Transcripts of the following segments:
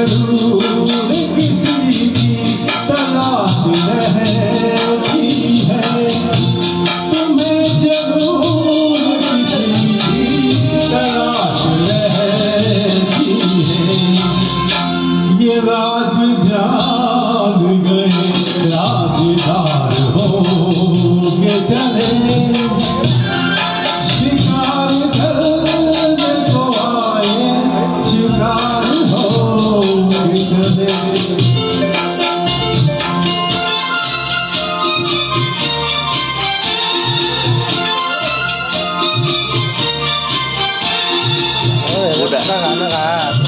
जरूर किसी की तलाश रहती है, तुम्हें जरूर किसी की तलाश रहती है। ये राज जान गए राजदार हो के चले, शिकार करने को आए शिकार हो के चले।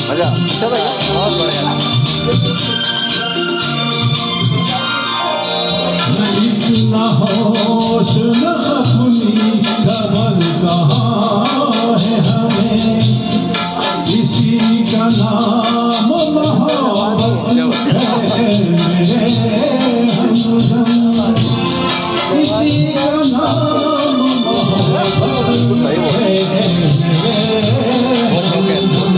Aja, coba ya. Oh, boleh. इतना होश न अपनी खबर कहाँ है हमें, इसी का नाम मोहब्बत है मेरे हमदम, इसी का नाम मोहब्बत है मेरे हमदम।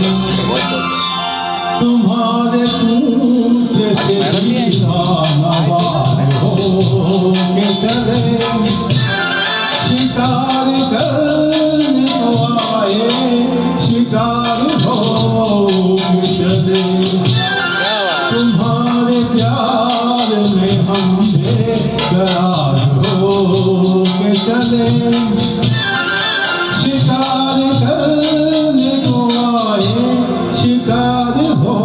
तुम्हारे पूछे से नवार हो के चले, शिकार करने को आए शिकार हो के चले। तुम्हारे प्यार में हम बेकरार हो के चले, शिकार करने को आए शिकार हो